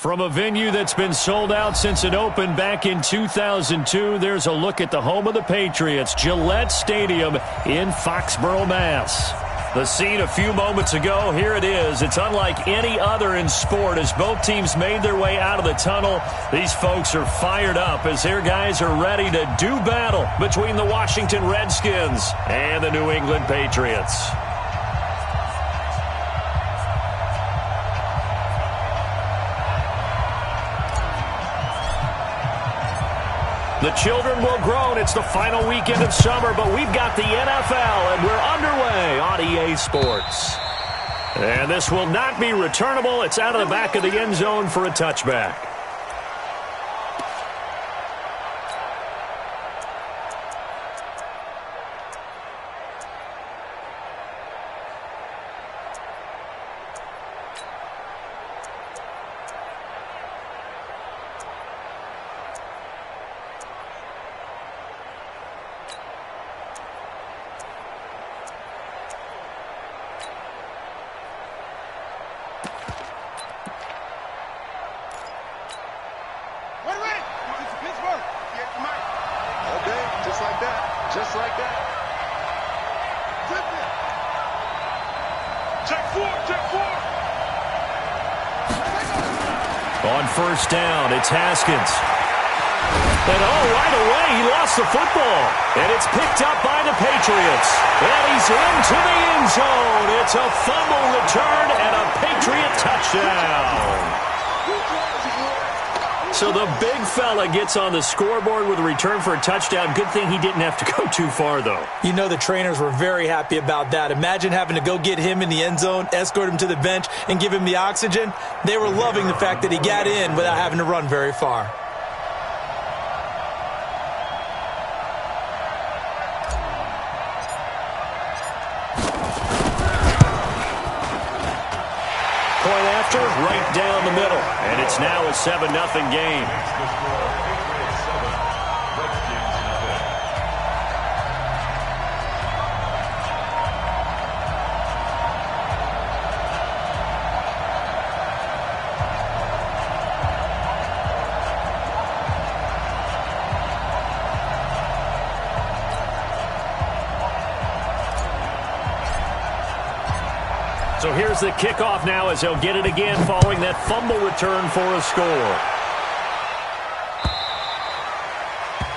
From a venue that's been sold out since it opened back in 2002, there's a look at the home of the Patriots, Gillette Stadium in Foxborough, Mass. The scene a few moments ago, here it is. It's unlike any other in sport as both teams made their way out of the tunnel. These folks are fired up as their guys are ready to do battle between the Washington Redskins and the New England Patriots. The children will groan. It's the final weekend of summer, but we've got the NFL, and we're underway on EA Sports. And this will not be returnable. It's out of the back of the end zone for a touchback. On first down, it's Haskins. And right away, he lost the football. And it's picked up by the Patriots. And he's into the end zone. It's a fumble return and a Patriot touchdown. So the big fella gets on the scoreboard with a return for a touchdown. Good thing he didn't have to go too far, though. You know the trainers were very happy about that. Imagine having to go get him in the end zone, escort him to the bench, and give him the oxygen. They were loving the fact that he got in without having to run very far. Point after, right down the middle. And it's now a 7-0 game. So here's the kickoff now as they'll get it again following that fumble return for a score.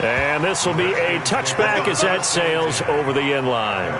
And this will be a touchback as that sails over the end line.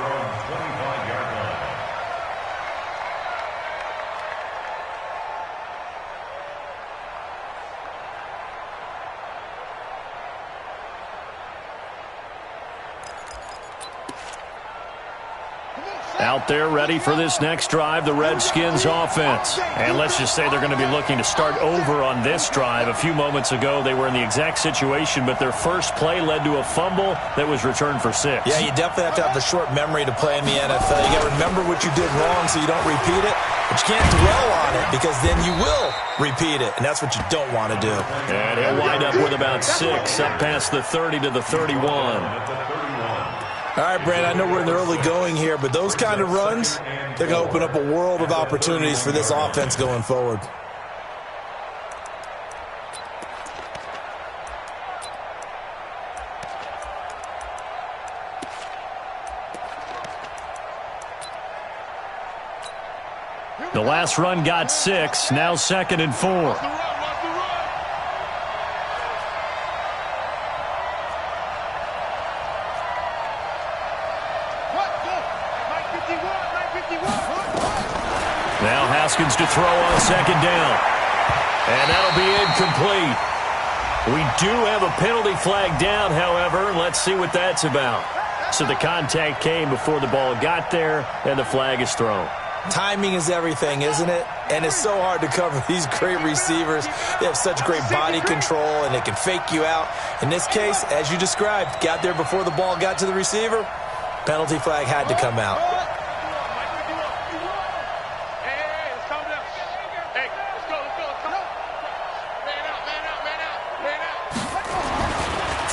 Out there ready for this next drive, the Redskins offense. And let's just say they're going to be looking to start over on this drive. A few moments ago, they were in the exact situation, but their first play led to a fumble that was returned for 6. Yeah, you definitely have to have a short memory to play in the NFL. You got to remember what you did wrong so you don't repeat it, but you can't dwell on it because then you will repeat it, and that's what you don't want to do. And he'll wind up with about 6 up past the 30 to the 31. All right, Brand, I know we're in the early going here, but those kind of runs, they're going to open up a world of opportunities for this offense going forward. The last run got 6, now 2nd and 4. Now Haskins to throw on 2nd down. And that'll be incomplete. We do have a penalty flag down, however. Let's see what that's about. So the contact came before the ball got there, and the flag is thrown. Timing is everything, isn't it? And it's so hard to cover these great receivers. They have such great body control, and they can fake you out. In this case, as you described, got there before the ball got to the receiver. Penalty flag had to come out.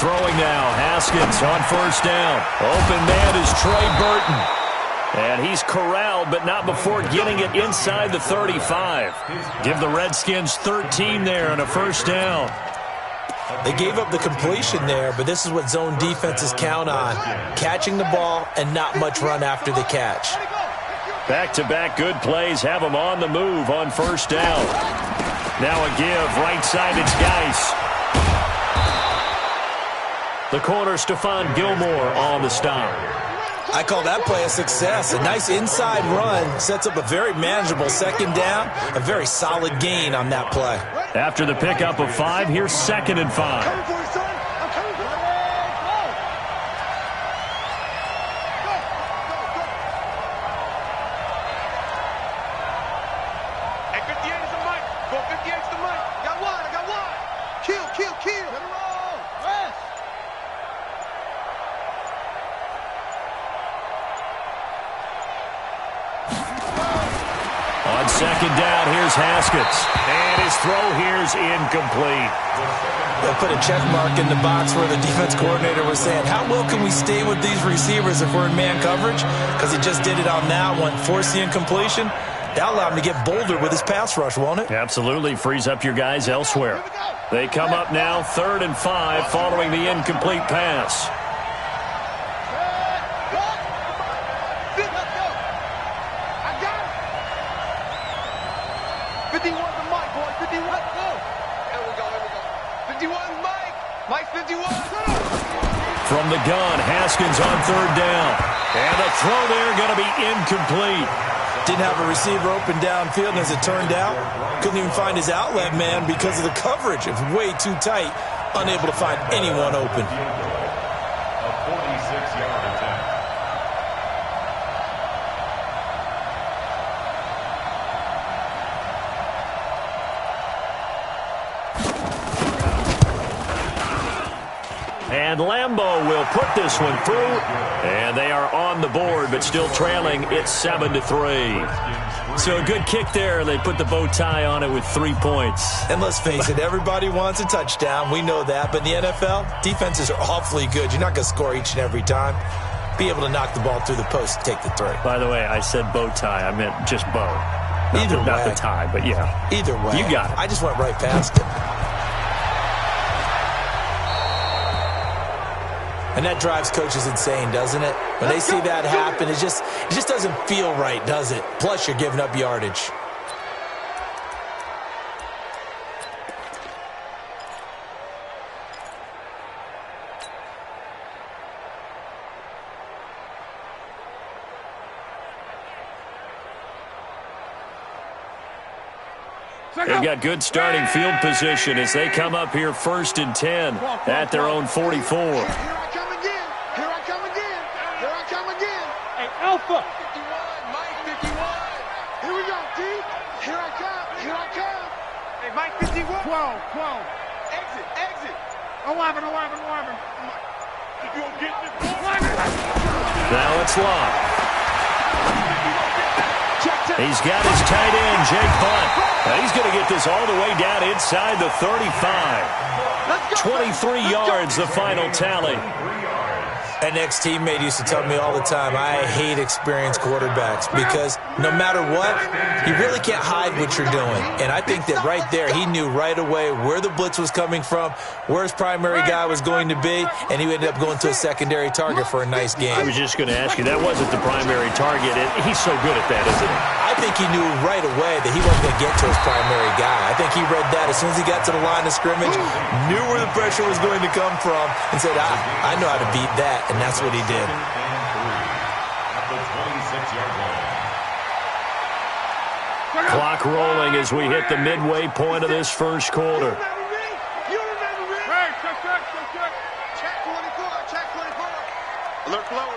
Throwing now, Haskins on first down. Open man is Trey Burton. And he's corralled, but not before getting it inside the 35. Give the Redskins 13 there and a first down. They gave up the completion there, but this is what zone defenses count on. Catching the ball and not much run after the catch. Back-to-back good plays have them on the move on first down. Now a give, right side, it's Geis. The corner, Stephon Gilmore on the stop. I call that play a success. A nice inside run sets up a very manageable second down, a very solid gain on that play. After the pickup of 5, here's 2nd and 5. Hey, 58 is the mic. Go 58 is the mic. Got one. I got one. Kill. Let it roll. Rest. On second down, here's Haskins. And his throw here's incomplete. They'll put a check mark in the box where the defense coordinator was saying, how well can we stay with these receivers if we're in man coverage? Because he just did it on that one, force the incompletion. That'll allow him to get bolder with his pass rush, won't it? Absolutely, frees up your guys elsewhere. They come up now 3rd and 5 following the incomplete pass. From the gun, Haskins on 3rd down. And the throw there going to be incomplete. Didn't have a receiver open downfield, and as it turned out, couldn't even find his outlet man because of the coverage. It was way too tight, unable to find anyone open. A 46-yard attempt. And Lambeau will put this one through. And they are on the board, but still trailing. It's 7-3. So a good kick there. They put the bow tie on it with 3 points. And let's face it, everybody wants a touchdown. We know that. But in the NFL, defenses are awfully good. You're not going to score each and every time. Be able to knock the ball through the post and take the throw. By the way, I said bow tie. I meant just bow. Not the tie, but yeah. Either way. You got it. I just went right past it. And that drives coaches insane, doesn't it? When they see that happen, it just doesn't feel right, does it? Plus, you're giving up yardage. They've got good starting field position as they come up here 1st and 10 at their own 44. Here I come again. Here I come again. Here I come again. Hey, Alpha. 51, Mike 51. Here we go, D. Here I come. Here I come. Hey, Mike 51. 12. Exit. 11. If you don't get this ball. Now it's locked. He's got his tight end, Jake Bunt. Now he's going to get this all the way down inside the 35. 23 yards, the final tally. An ex-teammate used to tell me all the time, I hate experienced quarterbacks because no matter what, you really can't hide what you're doing. And I think that right there, he knew right away where the blitz was coming from, where his primary guy was going to be, and he ended up going to a secondary target for a nice game. I was just going to ask you, that wasn't the primary target. He's so good at that, isn't he? I think he knew right away that he wasn't going to get to his primary guy. I think he read that as soon as he got to the line of scrimmage, knew where the pressure was going to come from, and said, I know how to beat that. And that's what he did. At the 26-yard line. Clock rolling as we hit the midway point of this first quarter. You remember me? Hey, check. Check 24. Alert flow.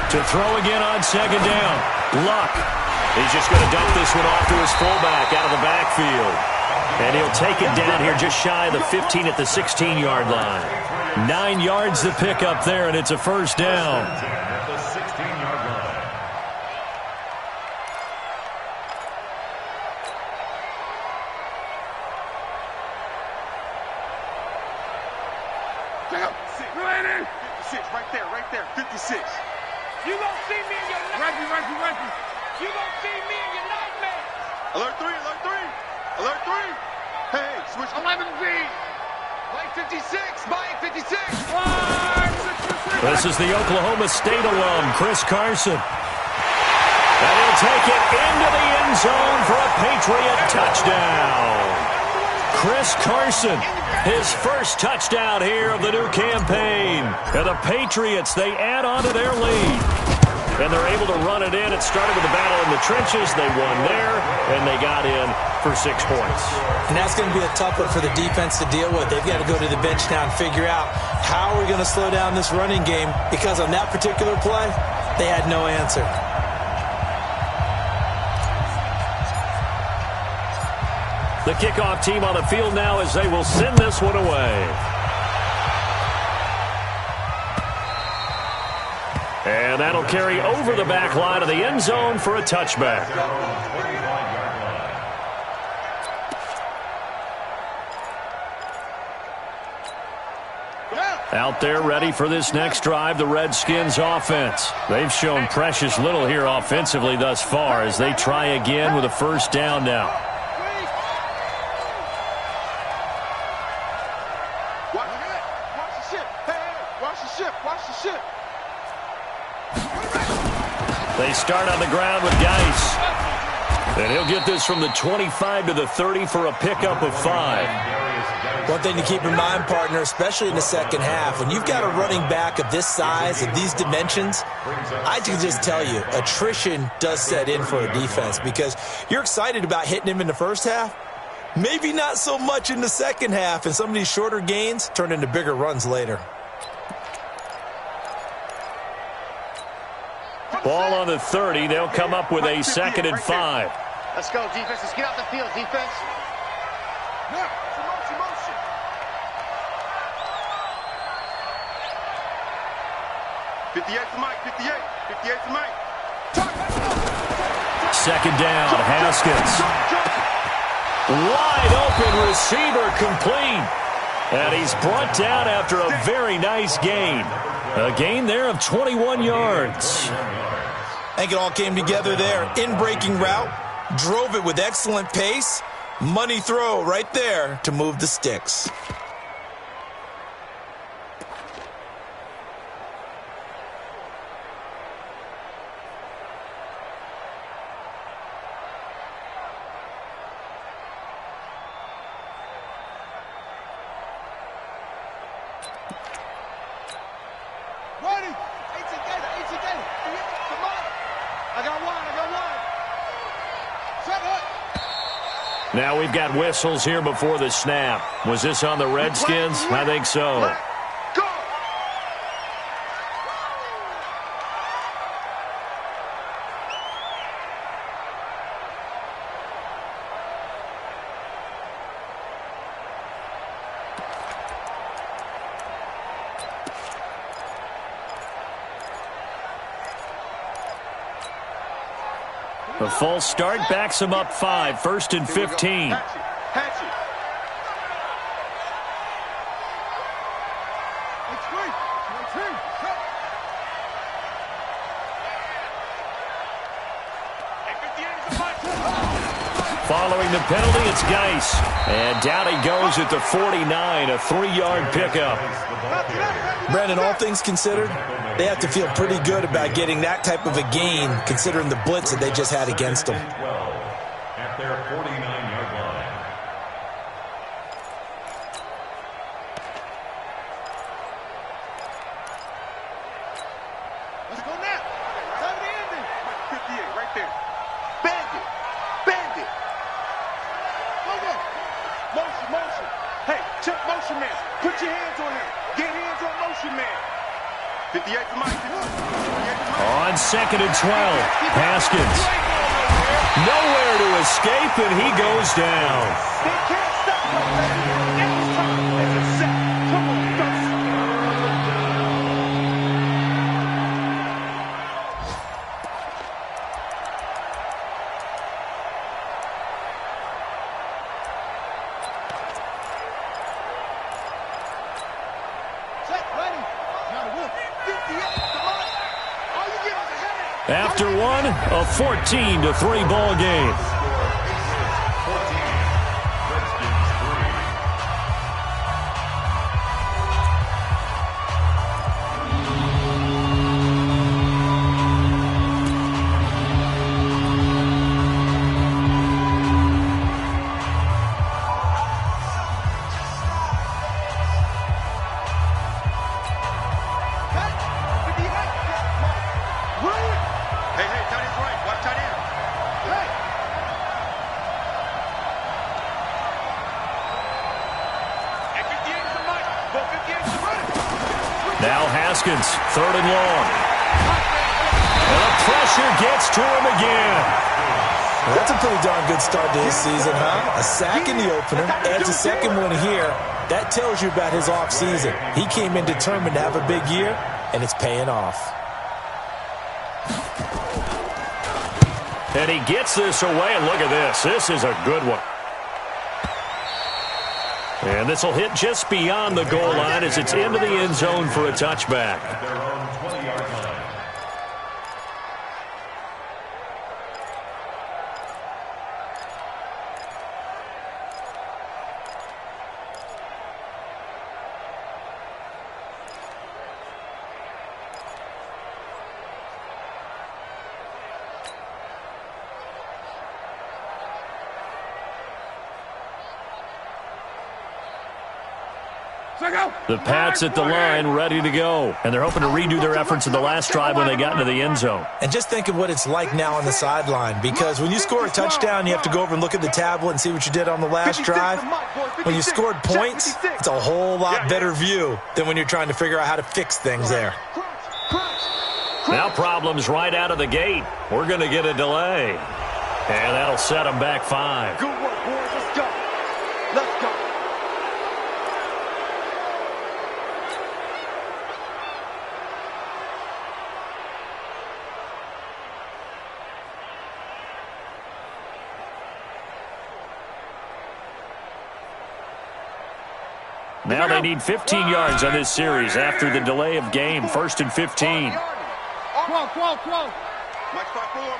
To throw again on second down. Luck. He's just going to dump this one off to his fullback out of the backfield. And he'll take it down here just shy of the 15 at the 16-yard line. 9 yards to pick up there, and it's a first down. At the 16-yard line. Sit. there, 56. You gonna see me in your nightmares. You gonna see me in your nightmares. Alert 3, alert 3. Alert 3. Hey, switch 11B. Mike 56, Mike 56. This is the Oklahoma State alum, Chris Carson. And he'll take it into the end zone for a Patriot touchdown. Chris Carson, his first touchdown here of the new campaign. And the Patriots, they add on to their lead. And they're able to run it in. It started with a battle in the trenches. They won there, and they got in for 6 points. And that's going to be a tough one for the defense to deal with. They've got to go to the bench now and figure out how we're going to slow down this running game, because on that particular play, they had no answer. The kickoff team on the field now as they will send this one away. And that'll carry over the back line of the end zone for a touchback. Out there ready for this next drive, the Redskins offense. They've shown precious little here offensively thus far as they try again with a first down now. They start on the ground with Geis. And he'll get this from the 25 to the 30 for a pickup of 5. One thing to keep in mind, partner, especially in the second half, when you've got a running back of this size, of these dimensions, I can just tell you, attrition does set in for a defense, because you're excited about hitting him in the first half, maybe not so much in the second half, and some of these shorter gains turn into bigger runs later. Ball on the 30. They'll come up with a 2nd and 5. Let's go, defense. Let's get out the field, defense. Now, motion. 58 to Mike, 58. 58 to Mike. 2nd down, Haskins. Wide open receiver, complete. And he's brought down after a very nice gain. A gain there of 21 yards. I think it all came together there. In-breaking route, drove it with excellent pace. Money throw right there to move the sticks. Now we've got whistles here before the snap. Was this on the Redskins? I think so. The false start backs him up 5, 1st and 15. Following the penalty, it's Geis. And down he goes at the 49, a 3-yard pickup. Brandon, all things considered, they have to feel pretty good about getting that type of a gain, considering the blitz that they just had against them. At their 49-yard line. Let's go now. Time to end it. 58 right there. Bandit. Go there. Motion. Hey, check motion man. Put your hands on him. Get hands on motion man. 58 to Mike. On 2nd and 12, Haskins. Nowhere to escape, and he goes down. They can't stop him. Next time, it's a sack. Come on, Set, ready. Now the whip. 58. After one, a 14-3 ball game. Now Haskins, 3rd and long. And the pressure gets to him again. Well, that's a pretty darn good start to his season, huh? A sack in the opener, adds a second one here. That tells you about his offseason. He came in determined to have a big year, and it's paying off. And he gets this away, and look at this. This is a good one. And this will hit just beyond the goal line as it's into the end zone for a touchback. At their own 20-yard line. The Pats at the line, ready to go. And they're hoping to redo their efforts in the last drive when they got into the end zone. And just think of what it's like now on the sideline, because when you score a touchdown, you have to go over and look at the tablet and see what you did on the last drive. When you scored points, it's a whole lot better view than when you're trying to figure out how to fix things there. Now problems right out of the gate. We're going to get a delay. And that'll set them back 5. Good work, boys. Let's go. Let's go. Now they need 15 yards on this series after the delay of game. 1st and 15. 12. Mike 5-4,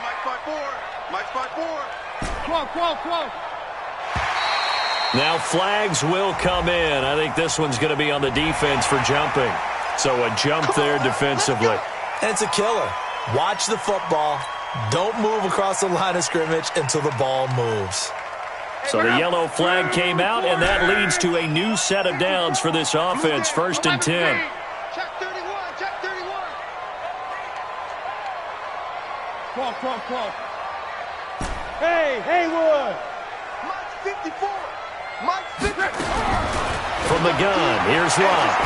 Mike 5-4, Mike 5-4. 12. Now flags will come in. I think this one's going to be on the defense for jumping. So a jump there defensively. And it's a killer. Watch the football. Don't move across the line of scrimmage until the ball moves. So the yellow flag came out, and that leads to a new set of downs for this offense. 1st and 10. Check 31, check 31. 12. Hey, Haywood. Mike 54. Mike 54. From the gun, here's Locke.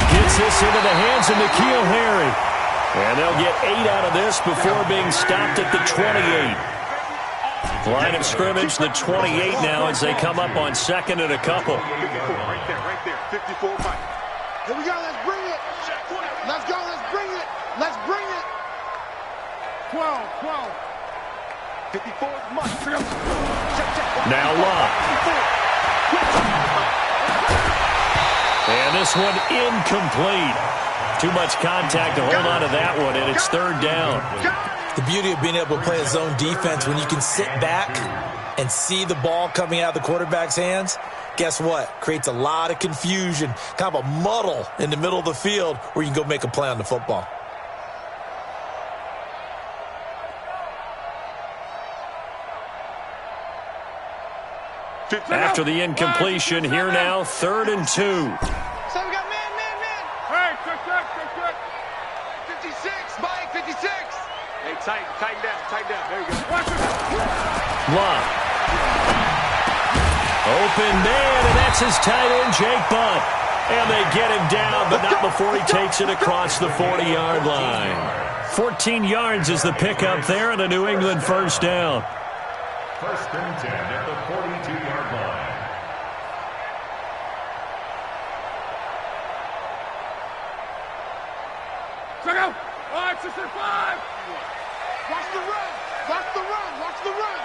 Gets this into the hands of N'Keal Harry. And they'll get 8 out of this before being stopped at the 28. Line of scrimmage, the 28 now as they come up on 2nd and a couple. 54, right there. 54, Mike. Here we go, let's bring it. Let's go, let's bring it. Let's bring it. 12. 54, Mike. Now Locke. And this one incomplete. Too much contact to hold on to that one, and it's 3rd down. The beauty of being able to play a zone defense when you can sit back and see the ball coming out of the quarterback's hands, guess what? Creates a lot of confusion, kind of a muddle in the middle of the field where you can go make a play on the football. After the incompletion, here now, 3rd and 2. So we got man. Hey, check. 56, Mike, 56. Hey, tighten down. There you go. Locke. Open man, and that's his tight end, Jake Butt. And they get him down, but not before he takes it across the 40-yard line. 14 yards is the pickup there, and a New England 1st down. 1st and 10 at the 42-yard line. Check out. All right, 6 and 5. Watch the run. Watch the run.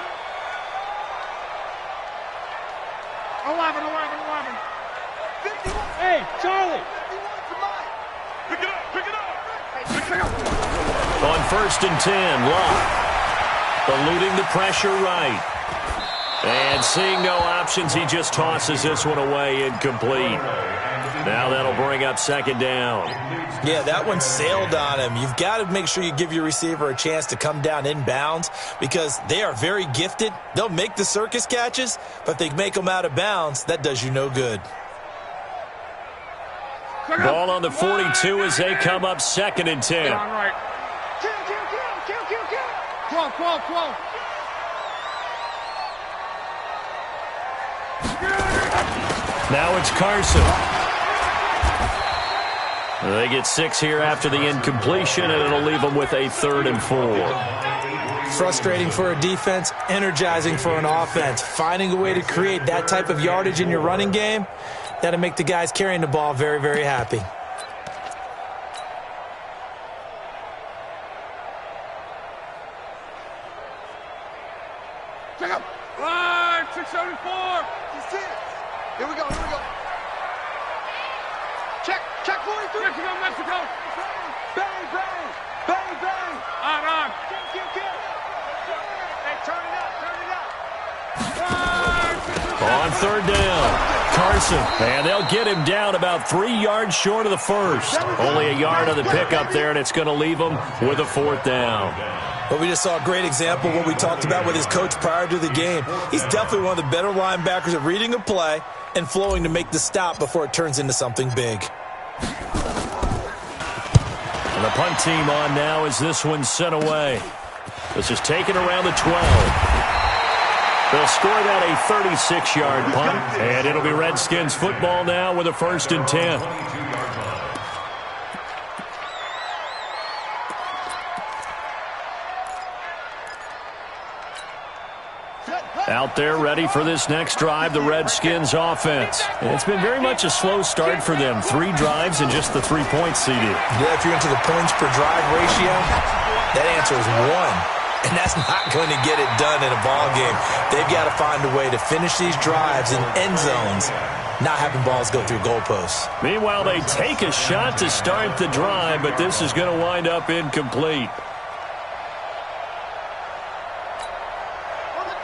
11. 51. Hey, Charlie. 51 to Mike. Pick it up. On 1st and 10, Locke. Eluding the pressure right. And seeing no options, he just tosses this one away incomplete. Now that'll bring up 2nd down. Yeah, that one sailed on him. You've got to make sure you give your receiver a chance to come down inbounds because they are very gifted. They'll make the circus catches, but if they make them out of bounds, that does you no good. Ball on the 42 as they come up 2nd and 10. Now it's Carson. They get 6 here after the incompletion, and it'll leave them with a 3rd and 4. Frustrating for a defense, energizing for an offense. Finding a way to create that type of yardage in your running game, that'll make the guys carrying the ball very, very happy. Check up. Line 674. Here we go. Check 43. Mexico. Bang, bang. Bang, bang. On. Kill. Hey, turn it up. On 3rd down, Carson. And they'll get him down about 3 yards short of the first. Only a yard on the pickup there, and it's going to leave him with a 4th down. But we just saw a great example of what we talked about with his coach prior to the game. He's definitely one of the better linebackers at reading a play and flowing to make the stop before it turns into something big. And the punt team on now as this one's sent away. This is taken around the 12. They'll score that a 36-yard punt, and it'll be Redskins football now with a 1st and 10. Out there ready for this next drive, the Redskins offense. And it's been very much a slow start for them. 3 drives and just the 3 points, CD. Yeah, if you're into the points per drive ratio, that answer is 1. And that's not going to get it done in a ball game. They've got to find a way to finish these drives in end zones, not having balls go through goalposts. Meanwhile, they take a shot to start the drive, but this is going to wind up incomplete.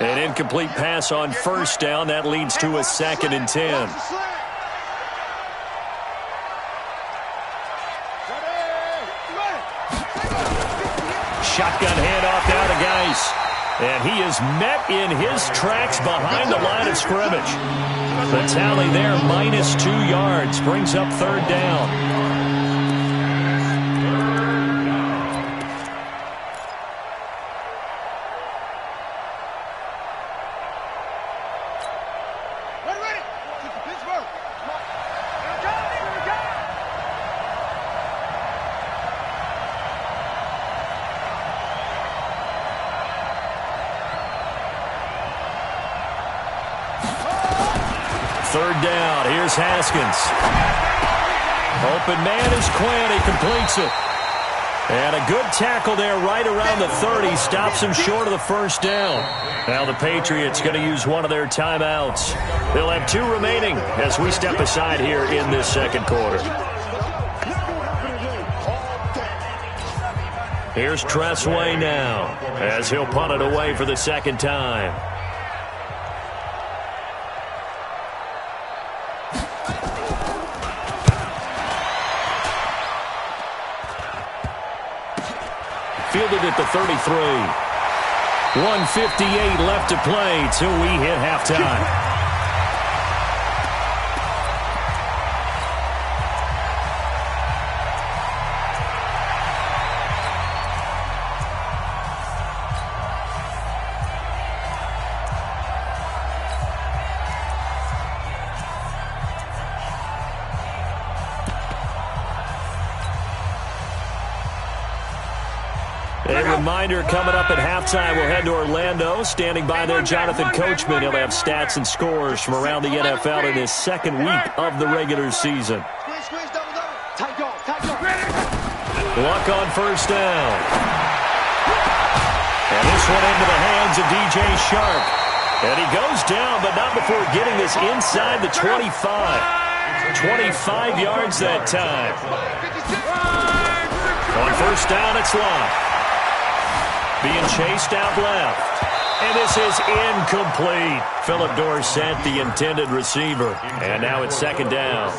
An incomplete pass on 1st down. That leads to a 2nd and 10. Shotgun handoff now to Geis. And he is met in his tracks behind the line of scrimmage. The tally there, -2 yards, brings up 3rd down. Haskins. Open man is Quinn. He completes it. And a good tackle there right around the 30. Stops him short of the 1st down. Now the Patriots going to use one of their timeouts. They'll have 2 remaining as we step aside here in this 2nd quarter. Here's Tressway now as he'll punt it away for the 2nd time. Fielded at the 33. 1:58 left to play till we hit halftime. A reminder coming up at halftime, we'll head to Orlando. Standing by there, Jonathan Coachman. He'll have stats and scores from around the NFL in his 2nd week of the regular season. Luck on 1st down. And this one into the hands of DJ Shark. And he goes down, but not before getting this inside the 25. 25 yards that time. On first down, it's Love. Being chased out left. And this is incomplete. Philip Dorsett, the intended receiver. And now it's second down.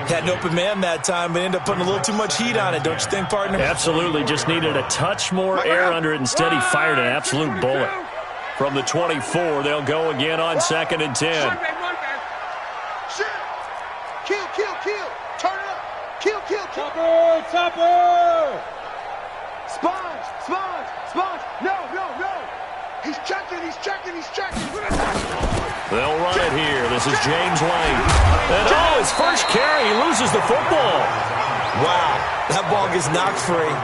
Had an open man that time, but ended up putting a little too much heat on it, don't you think, partner? Absolutely. Just needed a touch more air under it. Instead, he fired an absolute bullet. From the 24, they'll go again on second and 10. Kill. Turn it up. Kill. Topper. Sponge. No. He's checking. They'll run it here. This is James White. And his first carry, he loses the football. Wow, that ball gets knocked free,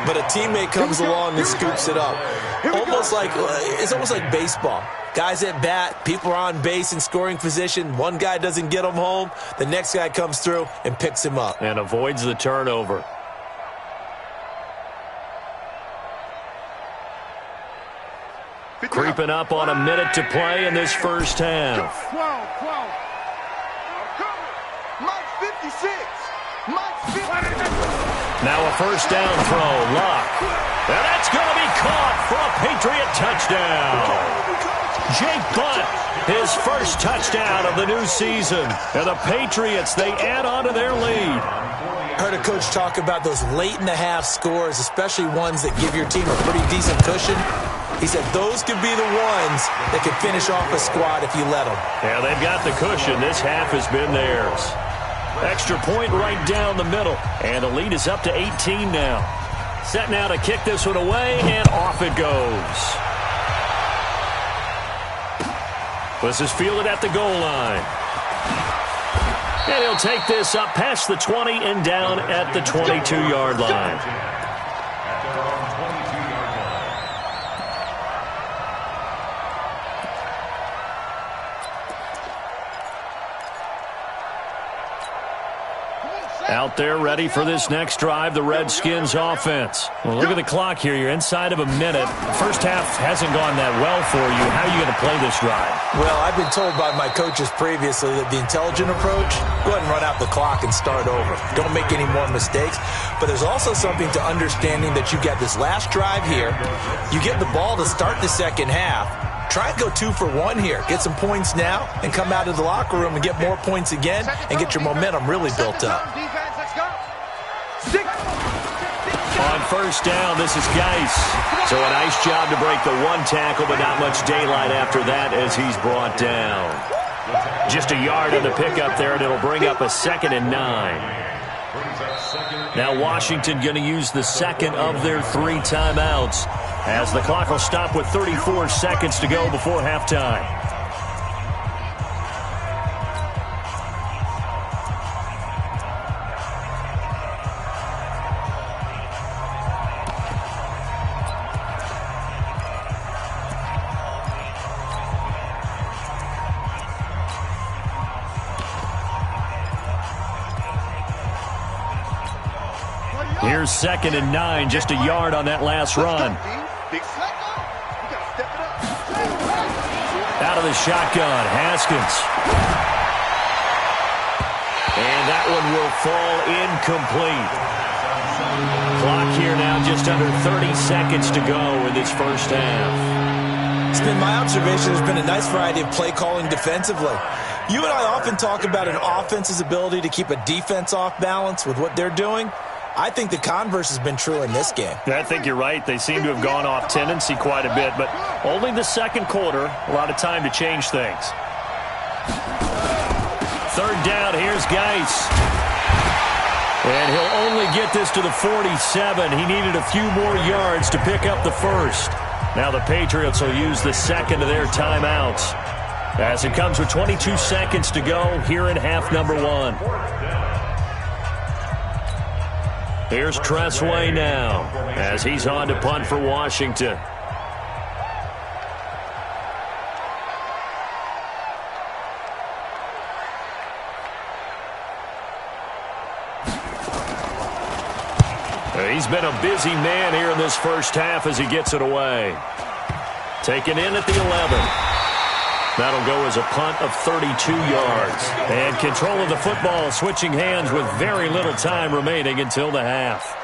but a teammate comes along and scoops it up. It's almost like baseball. Guys at bat, people are on base in scoring position. One guy doesn't get him home. The next guy comes through and picks him up. And avoids the turnover. Creeping up on a minute to play in this first half. 12. Mike 56. Now a first down throw. Luck. And that's going to be caught for a Patriot touchdown. Jake Butt, his first touchdown of the new season. And the Patriots, they add on to their lead. Heard a coach talk about those late-in-the-half scores, especially ones that give your team a pretty decent cushion. He said those could be the ones that could finish off a squad if you let them. Yeah, they've got the cushion. This half has been theirs. Extra point right down the middle. And the lead is up to 18 now. Set now to kick this one away, and off it goes. This is fielded at the goal line. And he'll take this up past the 20 and down at the 22-yard line. Out there ready for this next drive, the Redskins offense. Well, look at the clock here. You're inside of a minute. The first half hasn't gone that well for you. How are you going to play this drive? Well, I've been told by my coaches previously that the intelligent approach, go ahead and run out the clock and start over. Don't make any more mistakes. But there's also something to understanding that you got this last drive here. You get the ball to start the second half. Try and go 2 for 1 here. Get some points now and come out of the locker room and get more points again and get your momentum really built up. On first down, this is Geis. So a nice job to break the one tackle, but not much daylight after that as he's brought down. Just a yard on the pickup there, and it'll bring up a 2nd and 9. Now Washington going to use the second of their 3 timeouts as the clock will stop with 34 seconds to go before halftime. Here's 2nd and 9, just a yard on that last run. Out of the shotgun, Haskins. And that one will fall incomplete. Clock here now just under 30 seconds to go in this first half. It's been my observation there's been a nice variety of play calling defensively. You and I often talk about an offense's ability to keep a defense off balance with what they're doing. I think the converse has been true in this game. I think you're right. They seem to have gone off tendency quite a bit, but only the second quarter, a lot of time to change things. Third down, here's Geis. And he'll only get this to the 47. He needed a few more yards to pick up the first. Now the Patriots will use the second of their timeouts as it comes with 22 seconds to go here in half number 1. Here's Tressway now as he's on to punt for Washington. He's been a busy man here in this first half as he gets it away. Taken in at the 11. That'll go as a punt of 32 yards. And control of the football switching hands with very little time remaining until the half.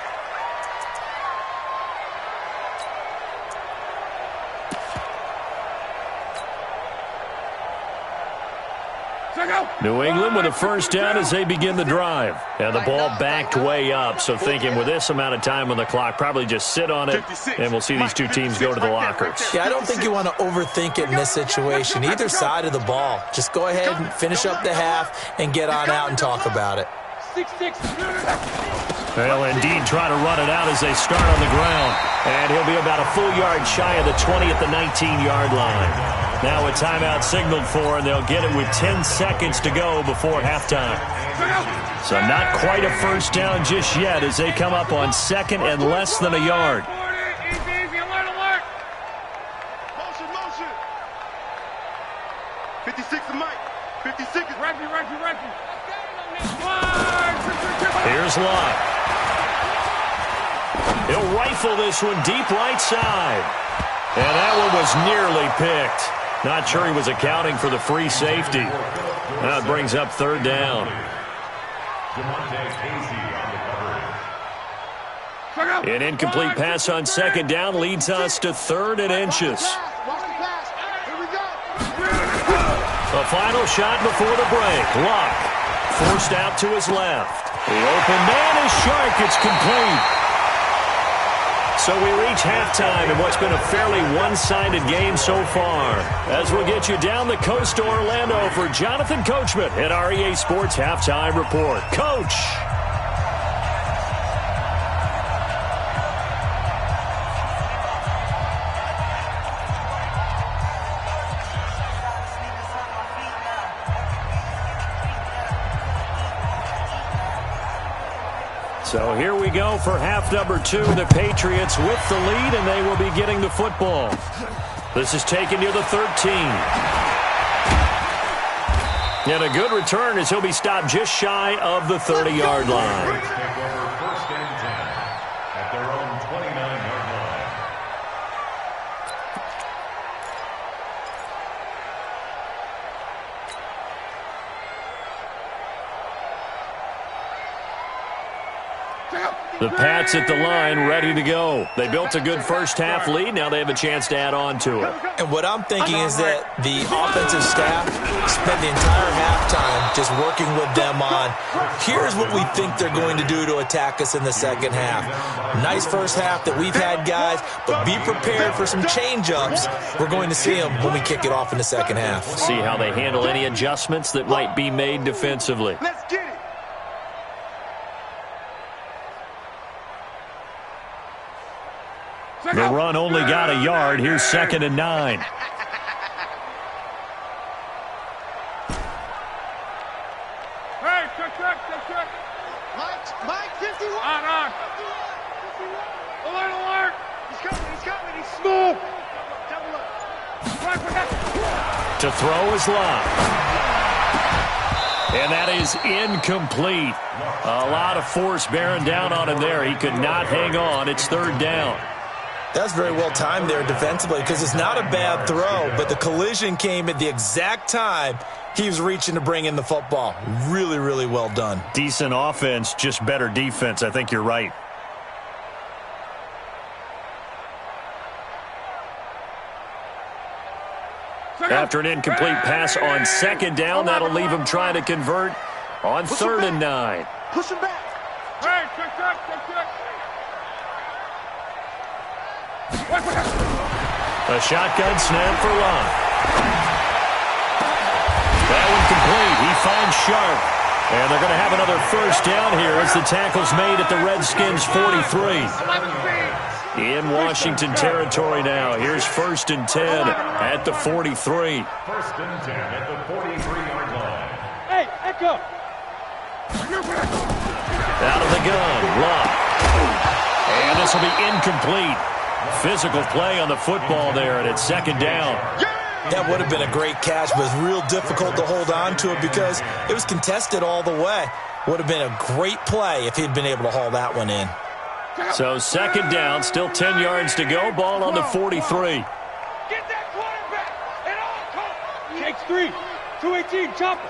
New England with a first down as they begin the drive. And the ball backed way up, so thinking with this amount of time on the clock, probably just sit on it, and we'll see these two teams go to the lockers. Yeah, I don't think you want to overthink it in this situation. Either side of the ball. Just go ahead and finish up the half and get on out and talk about it. They'll indeed try to run it out as they start on the ground. And he'll be about a full yard shy of the 20 at the 19-yard line. Now a timeout signaled for, and they'll get it with 10 seconds to go before halftime. So not quite a first down just yet as they come up on second and less than a yard. Easy, alert. Motion. 56 is Mike. 56 is Reggie. Here's Locke. He'll rifle this one deep right side. And that one was nearly picked. Not sure he was accounting for the free safety. That brings up third down. An incomplete pass on second down leads us to 3rd and inches. A final shot before the break. Locke forced out to his left. The open man is Shark. It's complete. So we reach halftime in what's been a fairly one-sided game so far. As we'll get you down the coast to Orlando for Jonathan Coachman at our EA Sports Halftime Report. Coach! So here we go for half number 2. The Patriots with the lead, and they will be getting the football. This is taken near the 13. And a good return as he'll be stopped just shy of the 30-yard line. Take over 1st and 10 at their own 29-yard line. The Pats at the line, ready to go. They built a good first-half lead. Now they have a chance to add on to it. And what I'm thinking is that the offensive staff spent the entire halftime just working with them on, here's what we think they're going to do to attack us in the second half. Nice first half that we've had, guys, but be prepared for some change-ups. We're going to see them when we kick it off in the second half. See how they handle any adjustments that might be made defensively. Let's get it. The run only got a yard. Here's 2nd and 9. Hey, check. Mike, 51. On. Alert. He's coming. He's smooth. Double up. To throw is Locke. And that is incomplete. A lot of force bearing down on him there. He could not hang on. It's 3rd down. That's very well timed there defensively because it's not a bad throw, but the collision came at the exact time he was reaching to bring in the football. Really, really well done. Decent offense, just better defense. I think you're right. After an incomplete pass on 2nd down, that'll leave him trying to convert on 3rd and 9. Push him back. Hey, check. A shotgun snap for Locke. That one complete. He finds Sharp. And they're going to have another first down here as the tackle's made at the Redskins' 43. In Washington territory now. Here's 1st and 10 at the 43. 1st and 10 at the 43-yard line. Hey, Echo. Out of the gun, Locke. And this will be incomplete. Physical play on the football there, and it's 2nd down. That would have been a great catch, but it's real difficult to hold on to it because it was contested all the way. Would have been a great play if he'd been able to haul that one in. So 2nd down, still 10 yards to go. Ball on the 43. Get that quarterback at all costs. Takes 3. 218, chopper.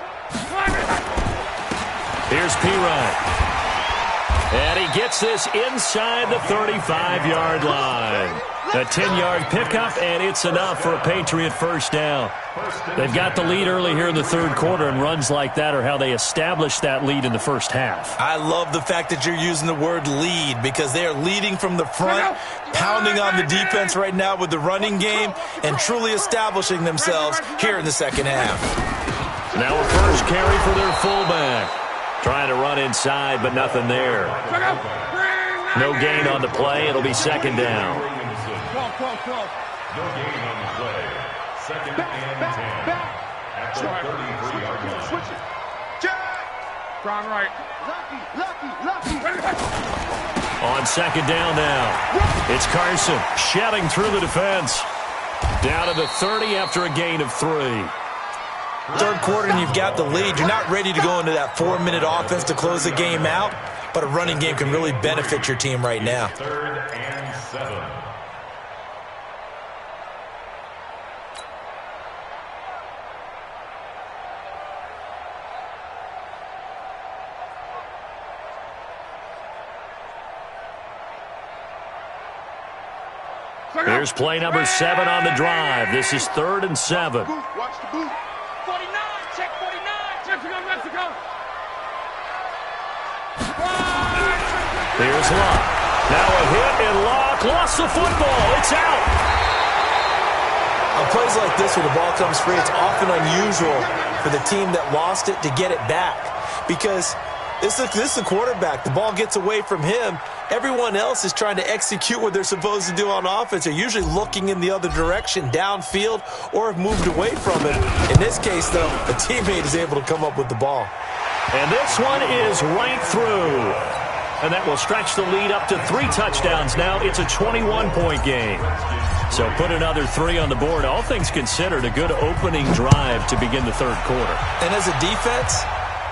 Here's P-Ryan. And he gets this inside the 35-yard line. A 10-yard pickup, and it's enough for a Patriot first down. They've got the lead early here in the third quarter, and runs like that are how they establish that lead in the first half. I love the fact that you're using the word lead because they are leading from the front, pounding on the defense right now with the running game, and truly establishing themselves here in the second half. Now a first carry for their fullback. Trying to run inside, but nothing there. No gain on the play. It'll be second down. No gain on the play. Second and 10. At the 33-yard line. Switch it. Strong right. Lucky. On second down now. It's Carson shedding through the defense. Down to the 30 after a gain of 3. Third quarter and you've got the lead. You're not ready to go into that 4-minute offense to close the game out, but a running game can really benefit your team right now. Third and 7. Here's play number 7 on the drive. This is 3rd and 7. Watch the boot. 49. Check 49. Mexico. Here's Locke. Now a hit, and Locke lost the football. It's out. On plays like this where the ball comes free, it's often unusual for the team that lost it to get it back because this is the quarterback. The ball gets away from him. Everyone else is trying to execute what they're supposed to do on offense. They're usually looking in the other direction, downfield, or have moved away from it. In this case, though, a teammate is able to come up with the ball. And this one is right through. And that will stretch the lead up to 3 touchdowns now. It's a 21-point game. So put another 3 on the board. All things considered, a good opening drive to begin the third quarter. And as a defense,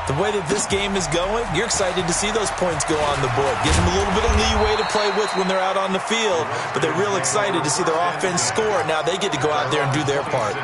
the way that this game is going, you're excited to see those points go on the board. Gives them a little bit of leeway to play with when they're out on the field, but they're real excited to see their offense score. Now they get to go out there and do their part.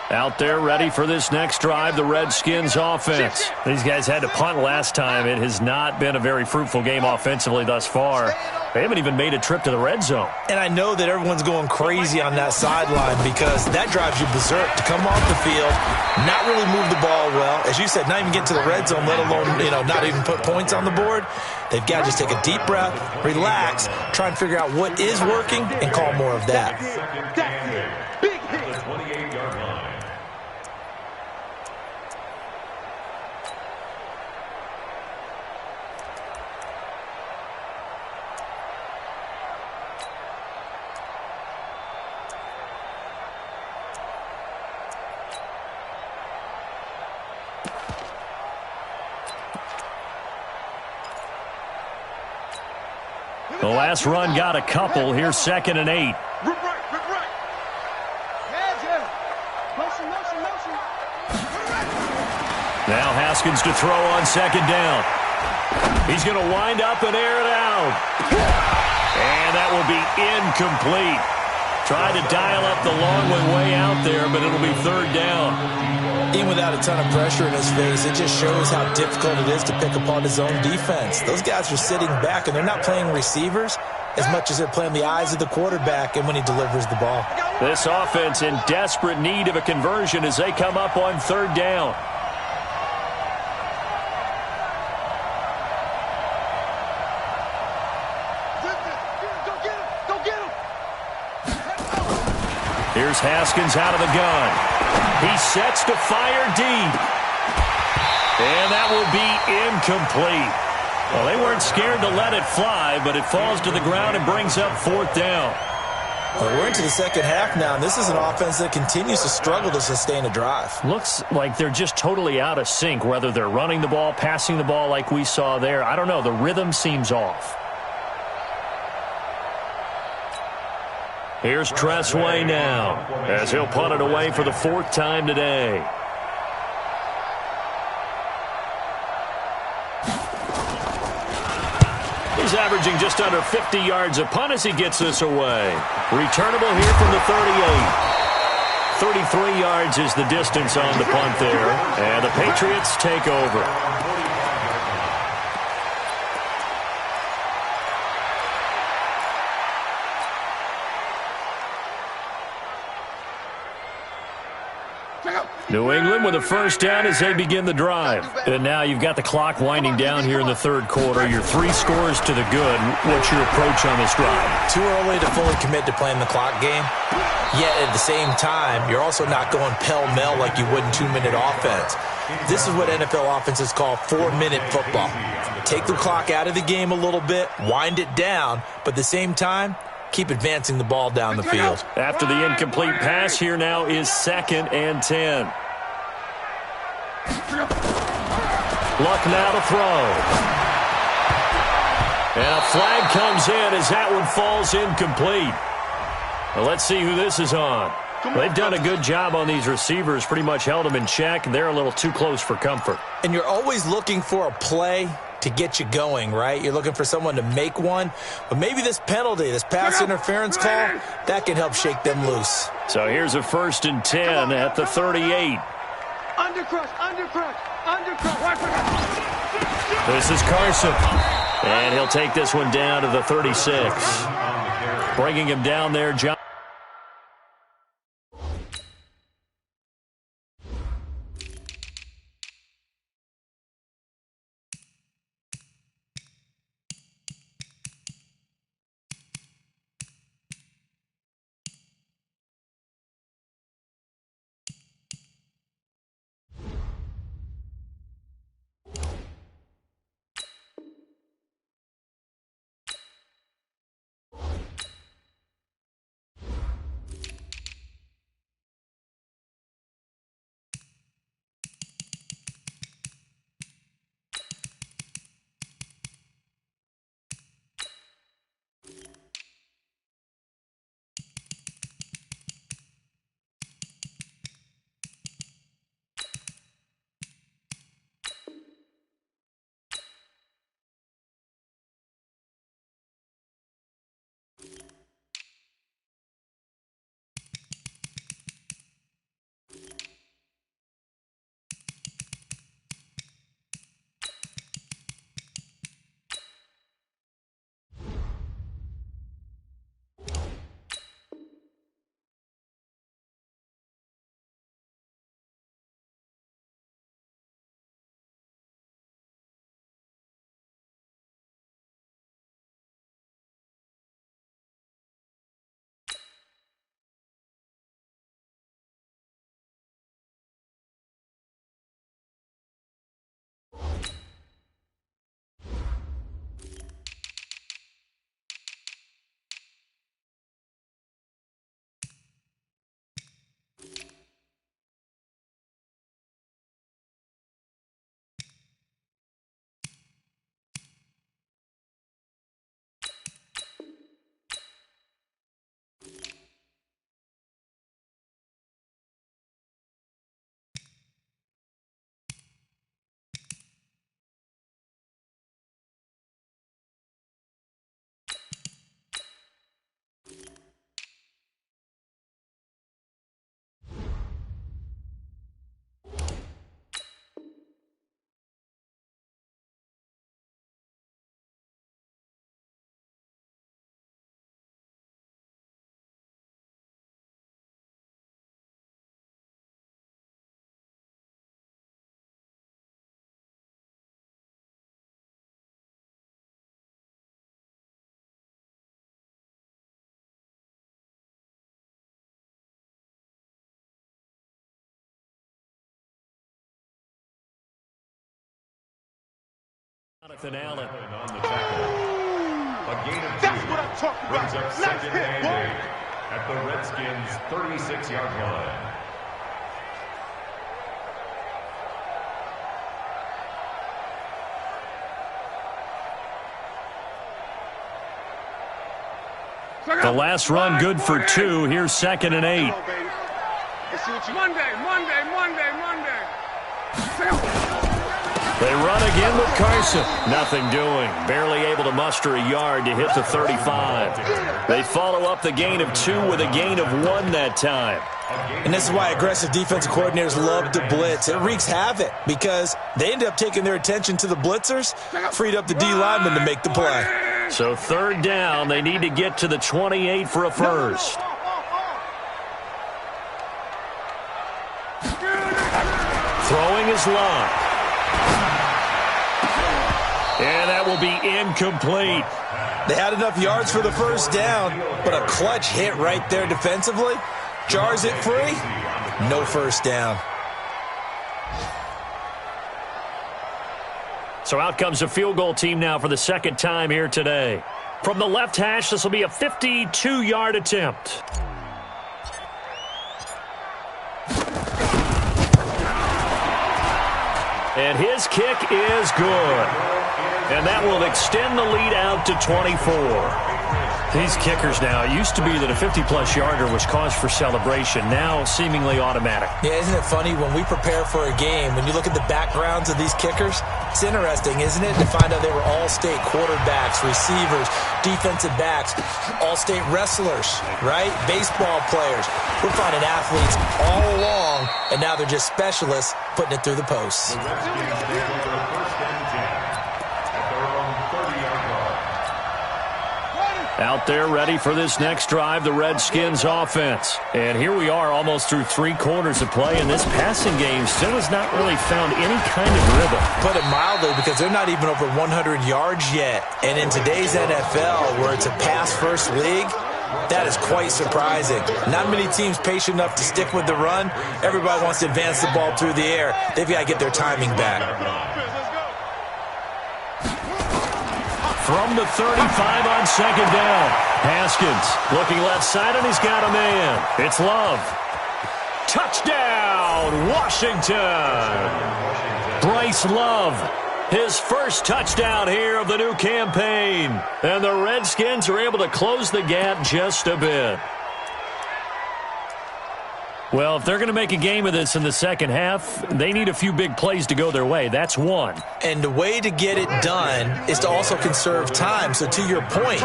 Out there ready for this next drive, the Redskins offense. These guys had to punt last time. It has not been a very fruitful game offensively thus far. They haven't even made a trip to the red zone. And I know that everyone's going crazy on that sideline because that drives you berserk to come off the field, not really move the ball well. As you said, not even get to the red zone, let alone, not even put points on the board. They've got to just take a deep breath, relax, try and figure out what is working, and call more of that. Big hit. The 28-yard line. The last run got a couple. Here's 2nd and 8. Rip right. Motion. Now Haskins to throw on 2nd down. He's going to wind up and air it out. And that will be incomplete. Tried to dial up the long way out there, but it'll be 3rd down. Even without a ton of pressure in his face, it just shows how difficult it is to pick apart his own defense. Those guys are sitting back, and they're not playing receivers as much as they're playing the eyes of the quarterback and when he delivers the ball. This offense in desperate need of a conversion as they come up on 3rd down. Go get him. Here's Haskins out of the gun. He sets to fire deep. And that will be incomplete. Well, they weren't scared to let it fly, but it falls to the ground and brings up 4th down. Well, we're into the second half now, and this is an offense that continues to struggle to sustain a drive. Looks like they're just totally out of sync, whether they're running the ball, passing the ball like we saw there. I don't know. The rhythm seems off. Here's Tressway now, as he'll punt it away for the 4th time today. He's averaging just under 50 yards a punt as he gets this away. Returnable here from the 38. 33 yards is the distance on the punt there. And the Patriots take over. New England with a first down as they begin the drive. And now you've got the clock winding down here in the third quarter. Your 3 scores to the good. What's your approach on this drive? Too early to fully commit to playing the clock game. Yet at the same time, you're also not going pell-mell like you would in 2-minute offense. This is what NFL offenses call 4-minute football. Take the clock out of the game a little bit, wind it down, but at the same time, keep advancing the ball down the field. After the incomplete pass, here now is 2nd and 10. Luck now to throw. And a flag comes in as that one falls incomplete. Well, let's see who this is on. They've done a good job on these receivers, pretty much held them in check, and they're a little too close for comfort. And you're always looking for a play to get you going, right? You're looking for someone to make one. But maybe this penalty, this pass interference call, that can help shake them loose. So here's a 1st and 10 at the 38. Undercrush, undercrush, undercrush. This is Carson. And he'll take this one down to the 36. Bringing him down there, John. Jonathan Allen on the tackle. A gain of 2. That's what I'm talking about. Brings up Nice 2nd hit, and boy. 8 at the Redskins' 36-yard line. The last run good for 2. Here's 2nd and 8. Monday. They run again with Carson. Nothing doing. Barely able to muster a yard to hit the 35. They follow up the gain of 2 with a gain of 1 that time. And this is why aggressive defensive coordinators love to blitz. It wreaks havoc because they end up taking their attention to the blitzers, freed up the D lineman to make the play. So third down, they need to get to the 28 for a first. Throwing is Love. And that will be incomplete. They had enough yards for the first down, but a clutch hit right there defensively. Jars it free. No first down. So out comes a field goal team now for the second time here today. From the left hash, this will be a 52-yard attempt. And his kick is good. And that will extend the lead out to 24. These kickers now, it used to be that a 50-plus yarder was cause for celebration, now seemingly automatic. Yeah, isn't it funny when we prepare for a game, when you look at the backgrounds of these kickers, it's interesting, isn't it, to find out they were all-state quarterbacks, receivers, defensive backs, all-state wrestlers, right? Baseball players. We're finding athletes all along, and now they're just specialists putting it through the posts. Out there ready for this next drive, the Redskins offense. And here we are almost through 3 quarters of play, and this passing game still has not really found any kind of rhythm. Put it mildly, because they're not even over 100 yards yet. And in today's NFL, where it's a pass-first league, that is quite surprising. Not many teams patient enough to stick with the run. Everybody wants to advance the ball through the air. They've got to get their timing back. From the 35 on second down. Haskins looking left side, and he's got a man. It's Love. Touchdown, Washington. Bryce Love, his first touchdown here of the new campaign. And the Redskins are able to close the gap just a bit. Well, if they're going to make a game of this in the second half, they need a few big plays to go their way. That's one. And the way to get it done is to also conserve time. So to your point,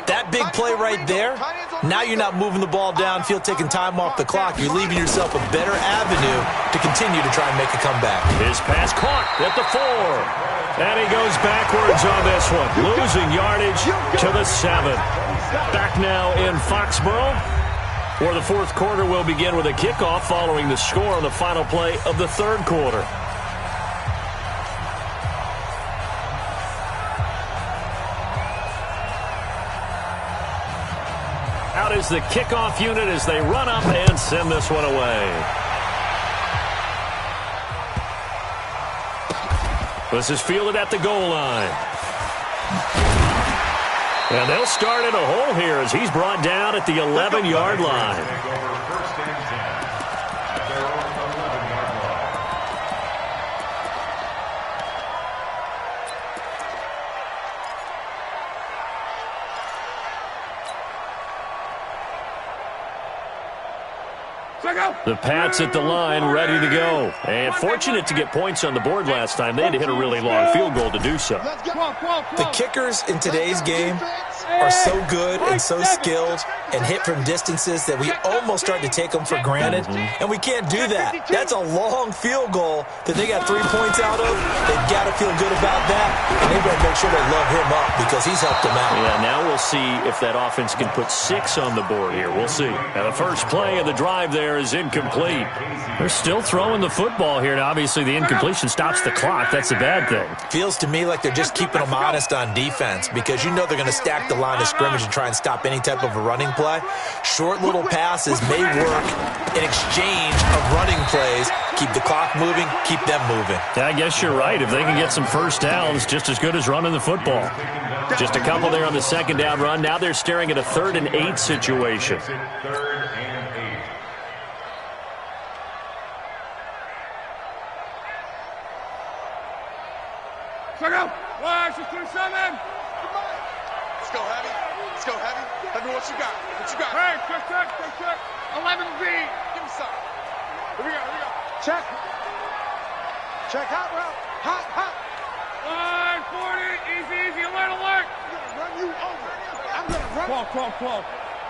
that big play right there, now you're not moving the ball downfield, taking time off the clock. You're leaving yourself a better avenue to continue to try and make a comeback. His pass caught at the 4. And he goes backwards on this one, losing yardage to the 7. Back now in Foxborough, where the fourth quarter will begin with a kickoff following the score on the final play of the third quarter. Out is the kickoff unit as they run up and send this one away. This is fielded at the goal line. And they'll start in a hole here as he's brought down at the 11-yard line. The Pats at the line, ready to go. And fortunate to get points on the board last time. They had to hit a really long field goal to do so. The kickers in today's game are so good and so skilled and hit from distances that we almost start to take them for granted. And we can't do that. That's a long field goal that they got 3 points out of. They've got to feel good about that. And they better make sure they love him up because he's helped them out. Yeah, now we'll see if that offense can put 6 on the board here. We'll see. And the first play of the drive there is incomplete. They're still throwing the football here. Now, obviously, the incompletion stops the clock. That's a bad thing. Feels to me like they're just keeping them honest on defense because you know they're going to stack the line of scrimmage and try and stop any type of a running play. Short little passes may work in exchange of running plays. Keep the clock moving, keep them moving. Yeah, I guess you're right. If they can get some first downs, just as good as running the football. Just a couple there on the second down run. Now they're staring at a 3rd and 8 situation. Check out. 1, 6, 2, 7. Let's go, Heavy. Let's go, Heavy. Heavy, what you got? What you got? Hey, check. 11B. Give me something. Here we go. Check. Check out, bro. Hot. 140. Easy. Alert. I'm gonna run you over. I'm gonna run. 12.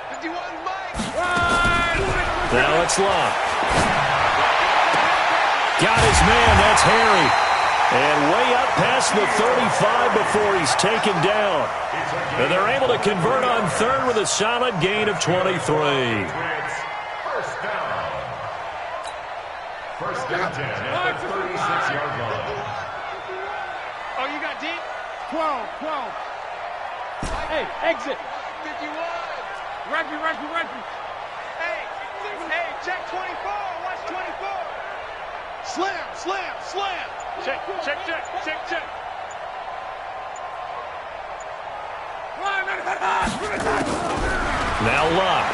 51, Mike. 1, 6, Now it's Luck. Got his man. That's Harry. And way up past the 35 before he's taken down. And they're able to convert on third with a solid gain of 23. First down. First and 10 at the 36-yard line. Oh, you got deep? 12. Hey, exit. 51. Rugby. Hey, check 24. Watch 24. Slam. Check. Now Luck.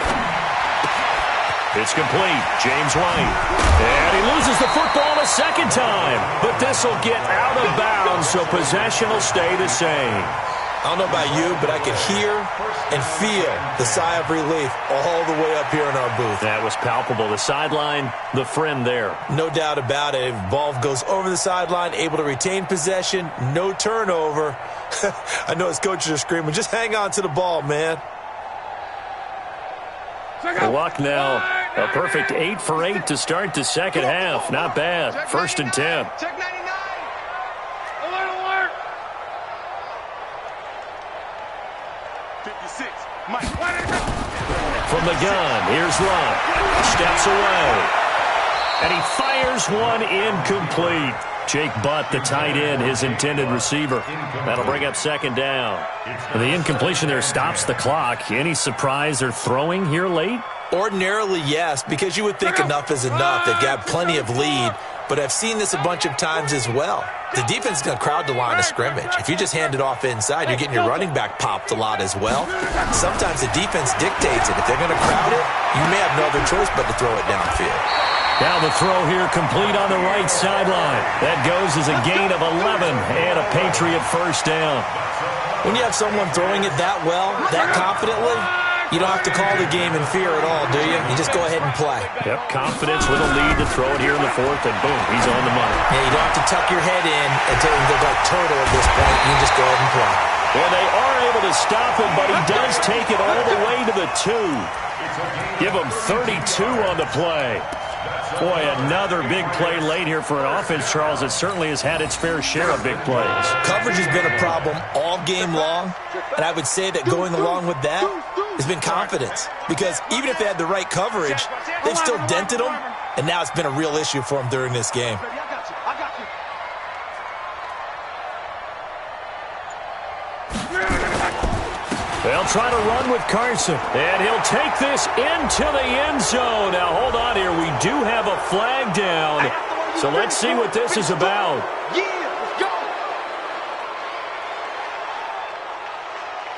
It's complete. James White. And he loses the football a second time. But this will get out of bounds, so possession will stay the same. I don't know about you, but I could hear and feel the sigh of relief all the way up here in our booth. That was palpable. The sideline, the friend there. No doubt about it. Ball goes over the sideline, able to retain possession, no turnover. I know his coaches are screaming, just hang on to the ball, man. Luck now, a perfect 8 for 8 to start the second half. Not bad. First and 10. Check 99. Alert. 56. Mike. From the gun, here's Luck. Steps away. And he fires one incomplete. Jake Butt, the tight end, his intended receiver. That'll bring up second down. And the incompletion there stops the clock. Any surprise they're throwing here late? Ordinarily, yes, because you would think enough is enough. They've got plenty of lead, but I've seen this a bunch of times as well. The defense is going to crowd the line of scrimmage. If you just hand it off inside, you're getting your running back popped a lot as well. Sometimes the defense dictates it. If they're going to crowd it, you may have no other choice but to throw it downfield. Now the throw here complete on the right sideline. That goes as a gain of 11 and a Patriot first down. When you have someone throwing it that well, that confidently, you don't have to call the game in fear at all, do you? You just go ahead and play. Yep, confidence with a lead to throw it here in the fourth, and boom, he's on the money. Yeah, you don't have to tuck your head in until you look like turtle at this point. You can just go ahead and play. Well, they are able to stop him, but he does take it all the way to the 2. Give him 32 on the play. Boy, another big play late here for an offense, Charles, that certainly has had its fair share of big plays. Coverage has been a problem all game long, and I would say that going along with that has been confidence. Because even if they had the right coverage, they've still dented them, and now it's been a real issue for them during this game. I got you. They'll try to run with Carson, and he'll take this into the end zone. Now, hold on here. We do have a flag down, so let's see what this is about.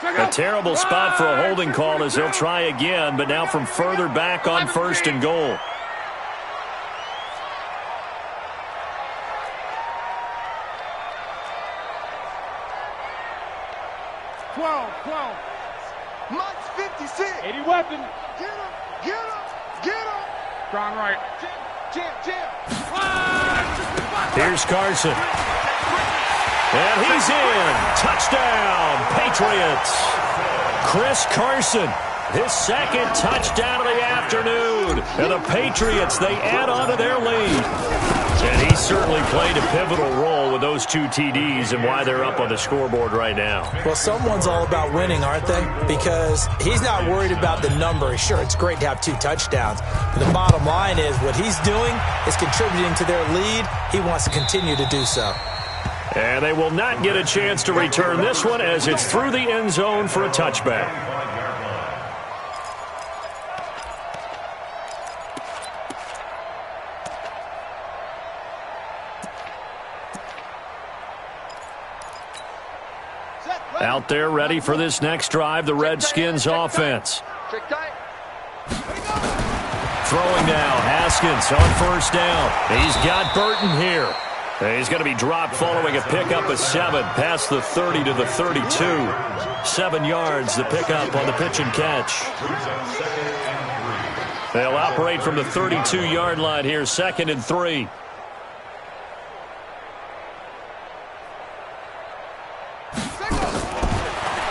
A terrible spot for a holding call as they'll try again, but now from further back on first and goal. Mike's 56. 80 weapon. Get him. Strong right. Jam. Here's Carson. And he's in. Touchdown, Patriots. Chris Carson, his second touchdown of the afternoon. And the Patriots, they add on to their lead. And he certainly played a pivotal role with those 2 TDs and why they're up on the scoreboard right now. Well, someone's all about winning, aren't they? Because he's not worried about the number. Sure, it's great to have 2 touchdowns. But the bottom line is what he's doing is contributing to their lead. He wants to continue to do so. And they will not get a chance to return this one as it's through the end zone for a touchback. Out there ready for this next drive, the Redskins offense. Throwing now, Haskins on first down. He's got Burton here. He's going to be dropped following a pickup of 7 past the 30 to the 32. 7 yards, the pickup on the pitch and catch. They'll operate from the 32-yard line here, 2nd and 3.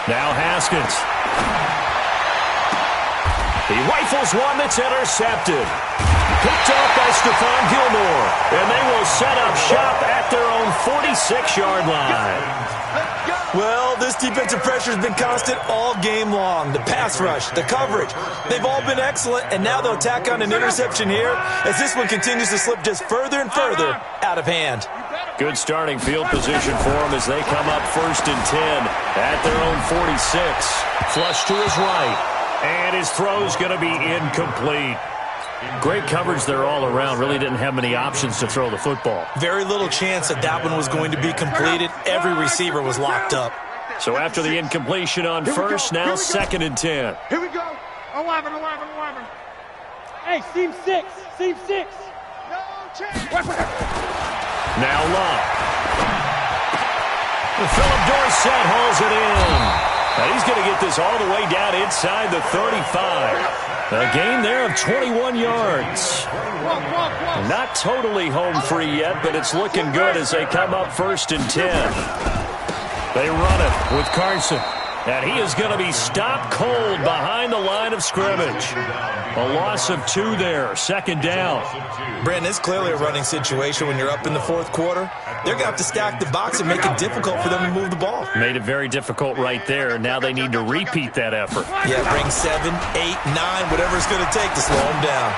Now Haskins. He rifles one that's intercepted. Picked off by Stephon Gilmore. And they will set up shop at their own 46-yard line. Well, this defensive pressure has been constant all game long. The pass rush, the coverage, they've all been excellent, and now they'll tack on an interception here as this one continues to slip just further and further out of hand. Good starting field position for them as they come up 1st and 10 at their own 46. Flush to his right. And his throw's going to be incomplete. Great coverage there all around. Really didn't have many options to throw the football. Very little chance that one was going to be completed. Every receiver was locked up. So after the incompletion on first, now 2nd and 10. Here we go. 11. Hey, seam 6. Seam 6. No chance. Now Love. Philip Dorsett hauls it in. And he's going to get this all the way down inside the 35. A gain there of 21 yards. Not totally home free yet, but it's looking good as they come up 1st and 10. They run it with Carson. And he is going to be stopped cold behind the line of scrimmage. A loss of 2 there, 2nd down. Brandon, it's clearly a running situation when you're up in the 4th quarter. They're going to have to stack the box and make it difficult for them to move the ball. Made it very difficult right there. Now they need to repeat that effort. Yeah, bring 7, 8, 9, whatever it's going to take to slow them down.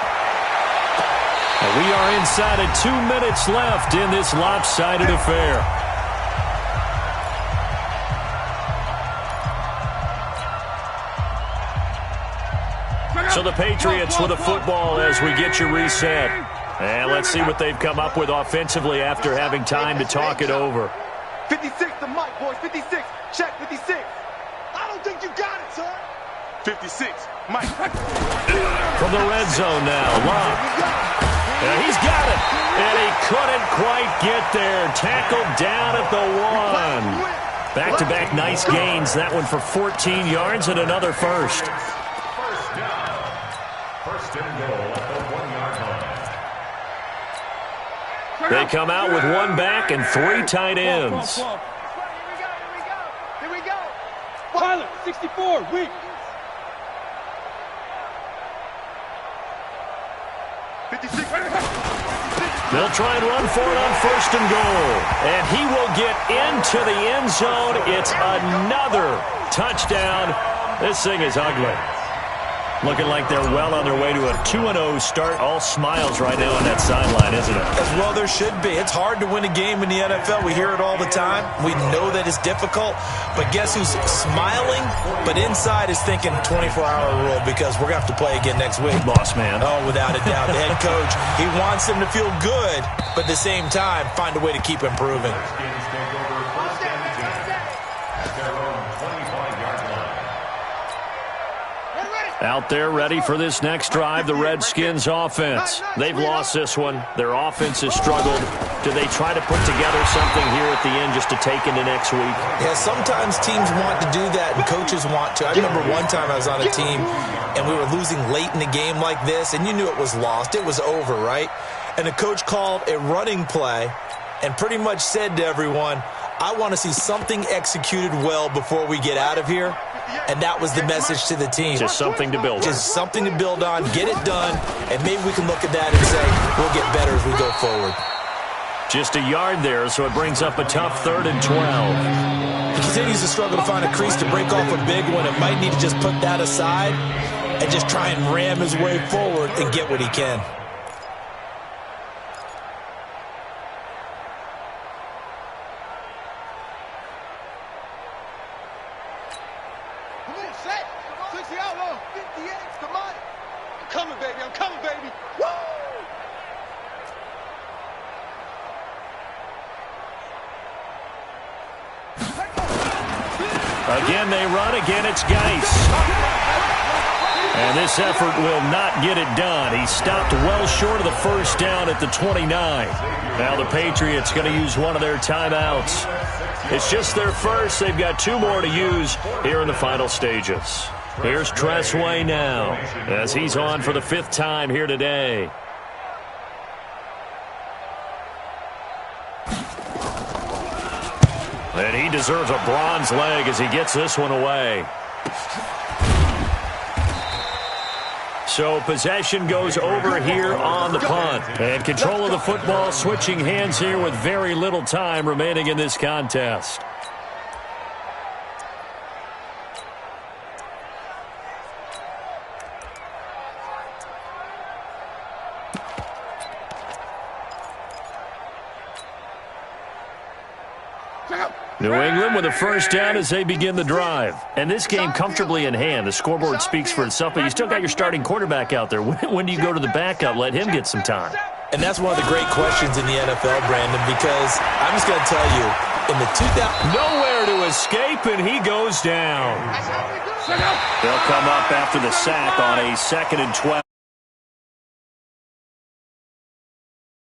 And we are inside of 2 minutes left in this lopsided affair. So the Patriots with a football as we get you reset. And let's see what they've come up with offensively after having time to talk it over. 56 to Mike, boys. 56. Check 56. I don't think you got it, sir. 56. Mike. From the red zone now. Love. And he's got it. And he couldn't quite get there. Tackled down at the 1. Back-to-back nice gains. That one for 14 yards and another first. They come out with 1 back and 3 tight ends. Here we go. Pilot, 64, weak. 56. They'll try and run for it on 1st and goal. And he will get into the end zone. It's another touchdown. This thing is ugly. Looking like they're well on their way to a 2-0 start. All smiles right now on that sideline, isn't it? As well there should be. It's hard to win a game in the NFL. We hear it all the time. We know that it's difficult. But guess who's smiling? But inside is thinking 24-hour rule because we're going to have to play again next week. Boss man. Oh, without a doubt. The head coach, he wants them to feel good, but at the same time, find a way to keep improving. Out there ready for this next drive, the Redskins offense. They've lost this one. Their offense has struggled. Do they try to put together something here at the end just to take into next week? Yeah, sometimes teams want to do that and coaches want to. I remember one time I was on a team and we were losing late in the game like this and you knew it was lost. It was over, right? And the coach called a running play and pretty much said to everyone, I want to see something executed well before we get out of here. And that was the message to the team. Just something to build on. Just something to build on, get it done, and maybe we can look at that and say, we'll get better as we go forward. Just a yard there, so it brings up a tough 3rd and 12. He continues to struggle to find a crease to break off a big one. It might need to just put that aside and just try and ram his way forward and get what he can. Again, they run. Again, it's Geis. And this effort will not get it done. He stopped well short of the first down at the 29. Now the Patriots going to use one of their timeouts. It's just their first. They've got 2 more to use here in the final stages. Here's Tressway now as he's on for the 5th time here today. And he deserves a bronze leg as he gets this one away. So possession goes over here on the punt. And control of the football switching hands here with very little time remaining in this contest. New England with a first down as they begin the drive. And this game comfortably in hand. The scoreboard speaks for itself, but you still got your starting quarterback out there. When do you go to the backup? Let him get some time. And that's one of the great questions in the NFL, Brandon, because I'm just going to tell you, in the 2000... Nowhere to escape, and he goes down. They'll come up after the sack on a 2nd and 12.